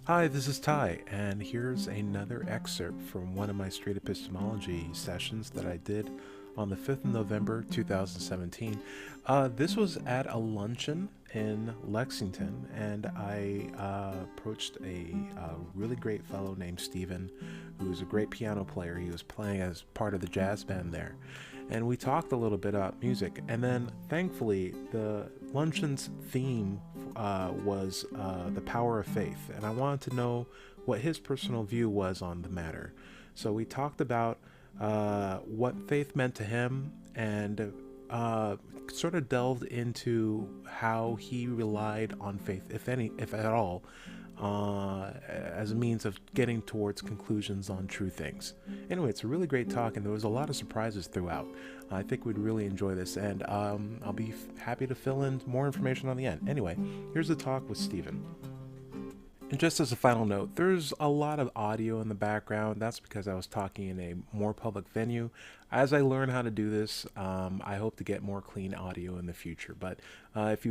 Hi, this is Ty, and here's another excerpt from one of my straight epistemology sessions that I did on the 5th of November 2017. This was at a luncheon in Lexington, and I approached a really great fellow named Steven, who's a great piano player. He was playing as part of the jazz band there. And we talked a little bit about music, and then thankfully the luncheon's theme was the power of faith, and I wanted to know what his personal view was on the matter. So we talked about what faith meant to him, and sort of delved into how he relied on faith, if at all, as a means of getting towards conclusions on true things. Anyway, it's a really great talk, and there was a lot of surprises throughout. I think we'd really enjoy this, and I'll be happy to fill in more information on the end. Anyway, here's the talk with Stephen. And just as a final note, there's a lot of audio in the background. That's because I was talking in a more public venue. As I learn how to do this, I hope to get more clean audio in the future. But if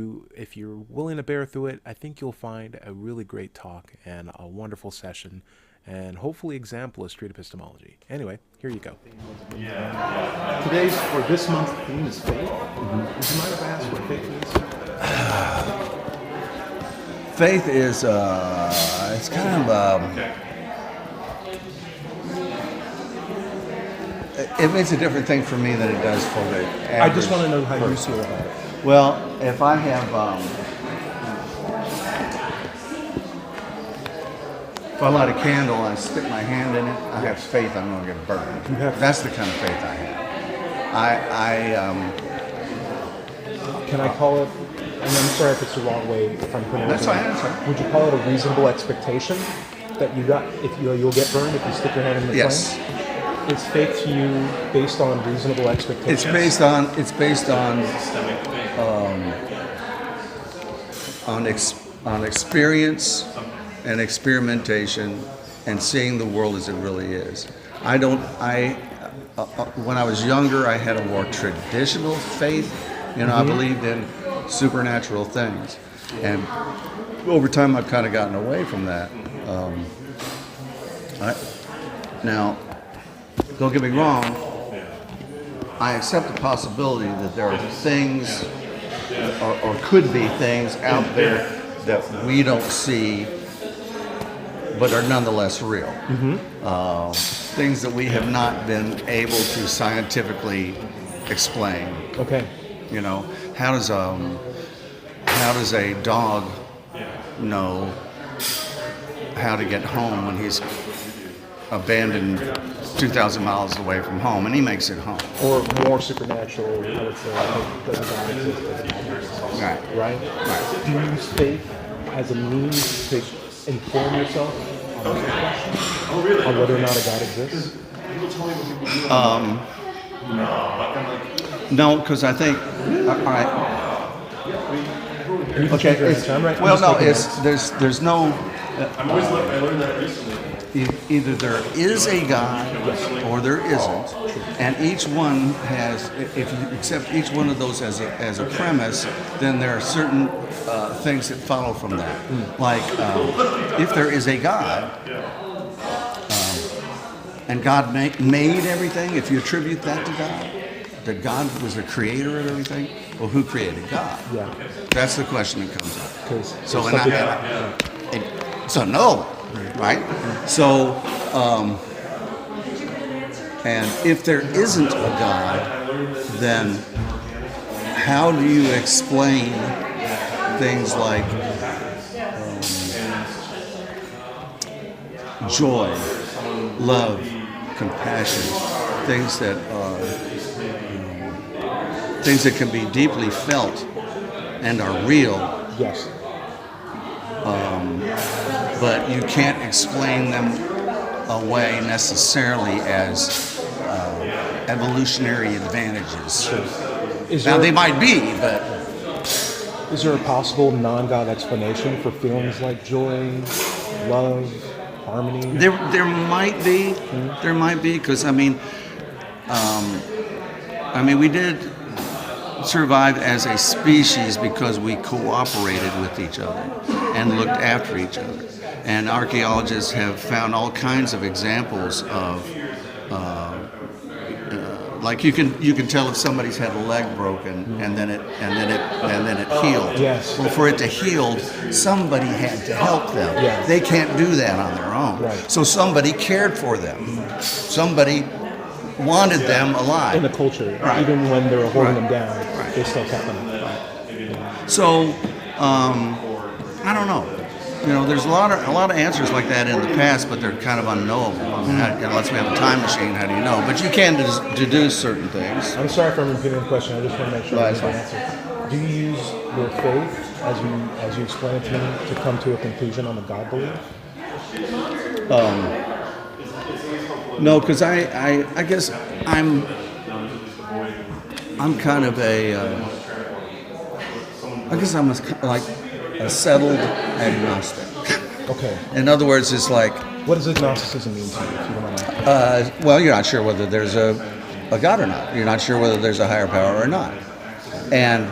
you're willing to bear through it, I think you'll find a really great talk and a wonderful session, and hopefully example of street epistemology. Anyway, here you go. This month's theme is faith. Mm-hmm. Would you mind if I ask what faith means? Faith is, it's kind of, it means a different thing for me than it does for the average I just want to know how you feel about it. Well, if I have, if I light a candle and I stick my hand in it, I have faith I'm going to get burned. That's the kind of faith I have. Can I call it? And I'm sorry if it's the wrong way, if I'm pronouncing That's fine, that's fine. Would you call it a reasonable expectation that you'll get burned if you stick your hand in the flame? Yes. Is faith to you based on reasonable expectations? It's based on experience and experimentation and seeing the world as it really is. When I was younger, I had a more traditional faith. I believed in supernatural things, and over time I've kind of gotten away from that. Now, don't get me wrong, I accept the possibility that there are things or could be things out there that we don't see but are nonetheless real. Things that we have not been able to scientifically explain. Okay. How does a dog know how to get home when he's abandoned 2,000 miles away from home, and he makes it home? Or more supernatural, I would say, does not exist. Right? Do you use faith as a means to inform yourself on this question? On whether or not a God exists? No, because I think, all right. Okay. Well, no, there's no. Either there is a God or there isn't, and each one has. If you accept each one of those as a premise, then there are certain things that follow from that. Like if there is a God. And God made everything. If you attribute that to God, that God was the creator of everything, well, who created God? Yeah. That's the question that comes up. So no, right? So, and if there isn't a God, then how do you explain things like joy, love, compassion, things that can be deeply felt and are real? Yes. But you can't explain them away necessarily as evolutionary advantages. Now they might be, but is there a possible non-God explanation for feelings like joy, love, harmony? There might be. There might be, because we did survived as a species because we cooperated with each other and looked after each other. And archaeologists have found all kinds of examples of, like you can tell if somebody's had a leg broken and then it healed. Yes. Well, for it to heal, somebody had to help them. Yes. They can't do that on their own. Right. So somebody cared for them. Somebody wanted them alive. In the culture, Right. even when they were holding Right. them down, Right. they still kept them. So, I don't know. You know, there's a lot of answers like that in the past, but they're kind of unknowable. Unless we have a time machine, how do you know? But you can deduce certain things. I'm sorry if I'm repeating the question. I just want to make sure I That's get the answer. Do you use your faith, as you explain it to me, to come to a conclusion on the God belief? No, because I guess I'm kind of I guess I'm like a settled agnostic. Okay. In other words, it's like, What does agnosticism mean to you, if you don't mind? well, you're not sure whether there's a God or not. You're not sure whether there's a higher power or not. And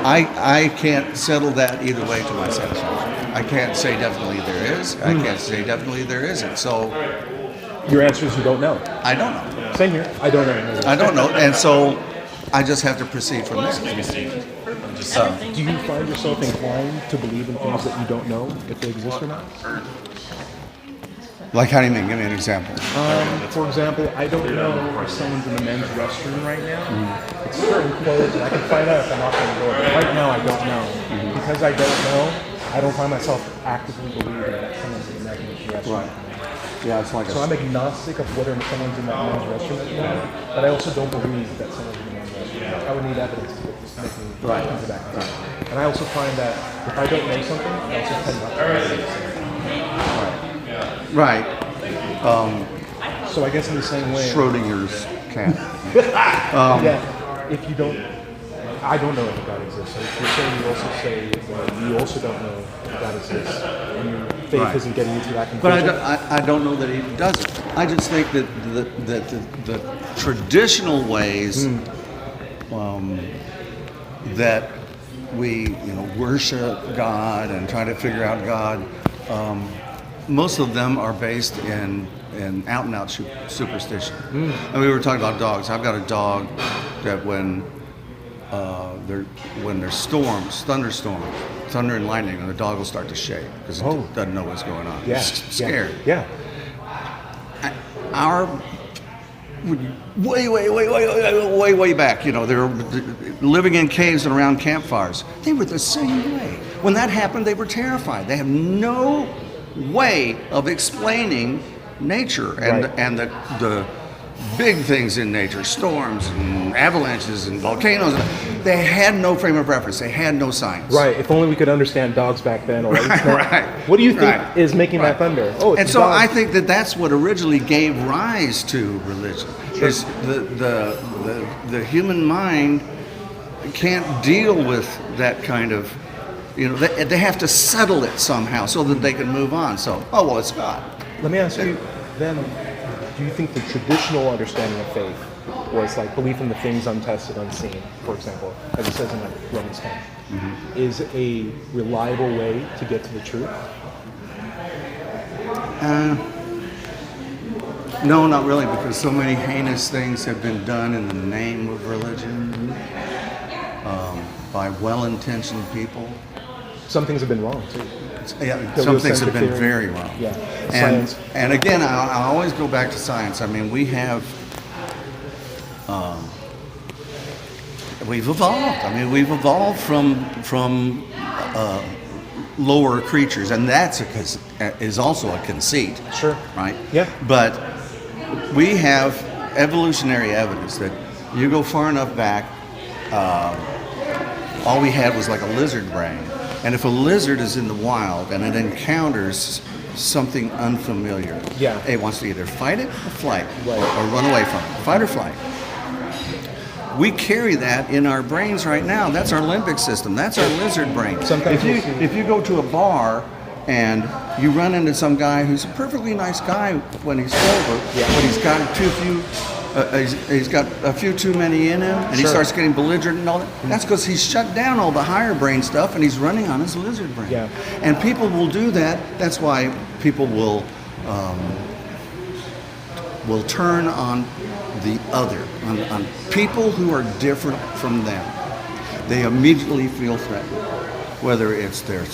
I can't settle that either way to my satisfaction. I can't say definitely there is. I can't say definitely there isn't. So Your answer is you don't know. I don't know. Same here. I don't know. I don't know. And so I just have to proceed from there. Do you find yourself inclined to believe in things that you don't know if they exist or not? Like, how do you mean? Give me an example. For example, I don't know if someone's in the men's restroom right now. It's certain clothes, and I can find out if I'm knocking on the door. But right now, I don't know. Because I don't know, I don't find myself actively believing that someone's in the men's restroom. Right. Yeah, it's like So I'm agnostic of whether someone's in that men's restroom at the moment, but I also don't believe that someone's in the men's restroom. I would need evidence to make me into that claim. And I also find that if I don't know something, I also tend not to believe something. Right. So I guess in the same way, Schrodinger's cat. yeah, if you don't, I don't know if God exists. So if you're saying you also say that you also don't know if God exists, and your faith Right. isn't getting you to that But conclusion. I don't know that he doesn't. I just think that the traditional ways that we worship God and try to figure out God, most of them are based in out and out superstition. And we were talking about dogs. I've got a dog that when there's storms, thunderstorms, thunder and lightning, and the dog will start to shake because it doesn't know what's going on. Yeah, It's scared. Yeah. Our way back, they're living in caves and around campfires. They were the same way. When that happened, they were terrified. They have no way of explaining nature and the big things in nature, storms and avalanches and volcanoes. They had no frame of reference. They had no science. Right. If only we could understand dogs back then. Or Right. What do you think Right. is making that thunder? Oh, it's And the so dog. I think that that's what originally gave rise to religion. Is the human mind can't deal with that kind of, they have to settle it somehow so that they can move on. So, it's God. Let me ask you then, do you think the traditional understanding of faith was like belief in the things untested, unseen, for example, as it says in Romans 10, is a reliable way to get to the truth? No, not really, because so many heinous things have been done in the name of religion by well-intentioned people. Some things have been wrong too. Yeah, some things have been very wrong. Yeah, And, science. and again, I always go back to science. I mean, we've evolved. I mean, we've evolved from lower creatures, and that's is also a conceit. Sure. Right? Yeah. But we have evolutionary evidence that you go far enough back, all we had was like a lizard brain. And if a lizard is in the wild and it encounters something unfamiliar, it wants to either fight it or flight, or run away from it, fight or flight. We carry that in our brains right now. That's our limbic system. That's our lizard brain. If you go to a bar and you run into some guy who's a perfectly nice guy when he's sober, but he's got too few he's got a few too many in him, and he starts getting belligerent and all that. That's because he's shut down all the higher brain stuff, and he's running on his lizard brain. Yeah. And people will do that. That's why people will turn on the other, on people who are different from them. They immediately feel threatened, whether it's their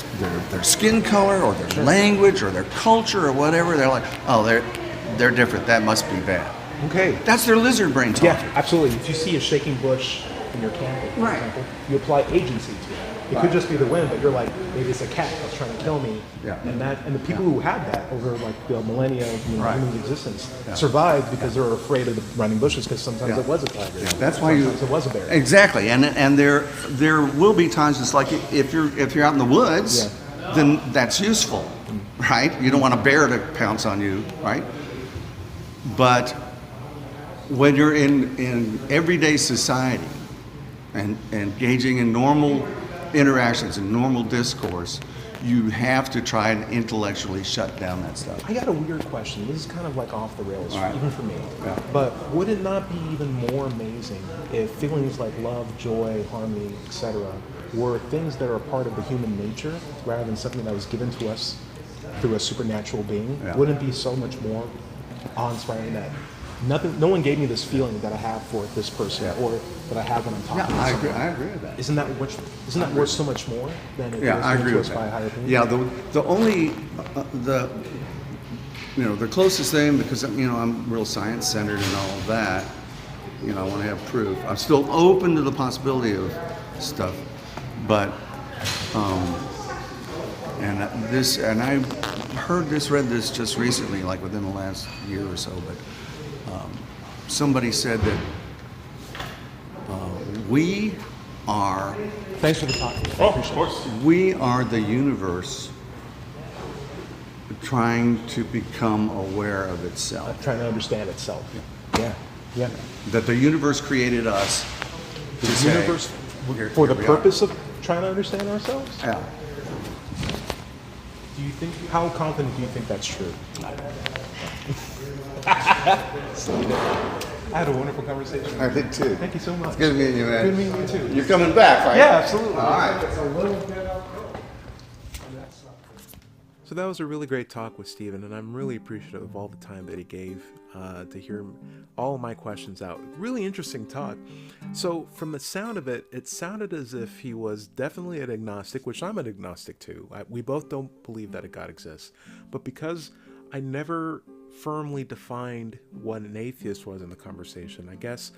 skin color or their language or their culture or whatever. They're like, oh, they're different. That must be bad. Okay. That's their lizard brain talking. Yeah, absolutely. If you see a shaking bush in your candle, for example, you apply agency to it. It could just be the wind, but you're like, maybe it's a cat that's trying to kill me. Yeah. And the people who had that over like the millennia of human existence survived because they were afraid of the running bushes, because sometimes it was a tiger. Yeah. That's sometimes why it was a bear. Exactly, and there will be times it's like if you're out in the woods, then that's useful, right? You don't want a bear to pounce on you, right? But when you're in everyday society and engaging in normal interactions and normal discourse, you have to try and intellectually shut down that stuff. I got a weird question. This is kind of like off the rails, even for me. Yeah. But would it not be even more amazing if feelings like love, joy, harmony, etc., were things that are a part of the human nature rather than something that was given to us through a supernatural being? Yeah. Wouldn't it be so much more awe-inspiring that no one gave me this feeling that I have for this person or that I have when I'm talking to someone? I agree with that. Isn't that worth so much more than it is I agree to with us by a that. higher being? Yeah, the only the closest thing, because I'm real science centered and all of that. I want to have proof. I'm still open to the possibility of stuff, but and I read this just recently, like within the last year or so, but somebody said that we are. Thanks for the talk. Oh, of course. We are the universe trying to become aware of itself. Trying to understand itself. Yeah. That the universe created us to The say, universe here the we purpose of trying to understand ourselves? Yeah. Do you think? How confident do you think that's true? I had a wonderful conversation. I did too. Thank you so much. It's good meeting you, man. Good meeting you too. You're coming back, right? Yeah, absolutely. All right. It's a little bit up. So that was a really great talk with Stephen, and I'm really appreciative of all the time that he gave to hear all of my questions out. Really interesting talk. So from the sound of it, it sounded as if he was definitely an agnostic, which I'm an agnostic too. We both don't believe that a God exists. But because I never firmly defined what an atheist was in the conversation, I guess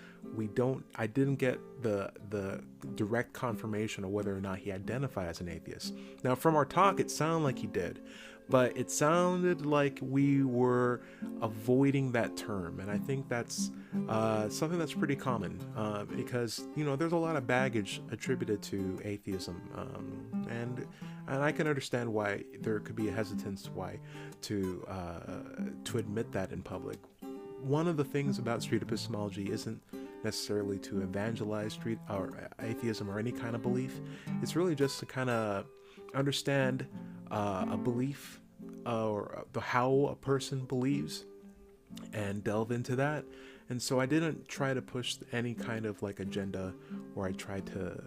I didn't get the direct confirmation of whether or not he identified as an atheist. Now from our talk, it sounded like he did, but it sounded like we were avoiding that term, and I think that's something that's pretty common because there's a lot of baggage attributed to atheism, and I can understand why there could be a hesitance to admit that in public. One of the things about street epistemology isn't necessarily to evangelize street or atheism or any kind of belief. It's really just to kind of understand a belief or how a person believes and delve into that. And so I didn't try to push any kind of like agenda, or I tried to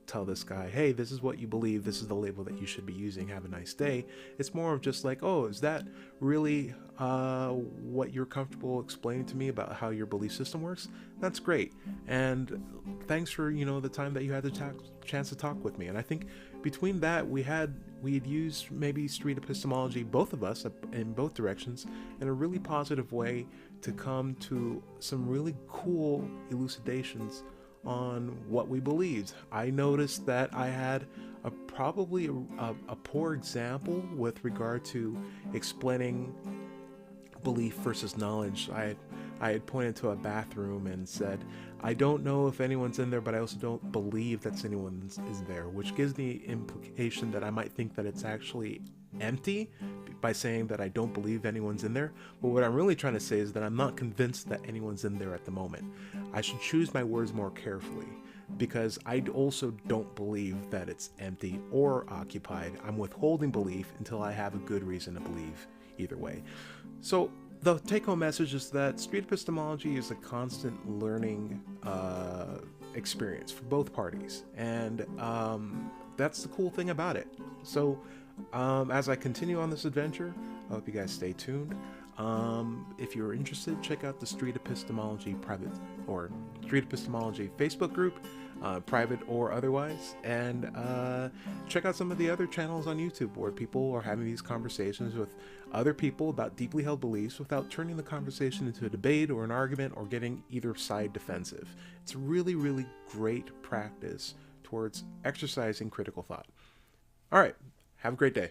tell this guy, hey, this is what you believe, this is the label that you should be using, have a nice day. It's more of just like, oh, is that really what you're comfortable explaining to me about how your belief system works? That's great, and thanks for the time that you had the chance to talk with me. And I think between that we had used maybe street epistemology, both of us, in both directions, in a really positive way to come to some really cool elucidations on what we believed. I noticed that I had probably a poor example with regard to explaining belief versus knowledge. I had pointed to a bathroom and said, I don't know if anyone's in there, but I also don't believe that anyone is there, which gives the implication that I might think that it's actually empty by saying that I don't believe anyone's in there. But what I'm really trying to say is that I'm not convinced that anyone's in there at the moment. I should choose my words more carefully, because I also don't believe that it's empty or occupied. I'm withholding belief until I have a good reason to believe either way. So the take-home message is that street epistemology is a constant learning experience for both parties, and that's the cool thing about it. So as I continue on this adventure, I hope you guys stay tuned. If you're interested, check out the Street Epistemology Facebook group, private or otherwise, and check out some of the other channels on YouTube where people are having these conversations with other people about deeply held beliefs without turning the conversation into a debate or an argument or getting either side defensive. It's really, really great practice towards exercising critical thought. All right, have a great day.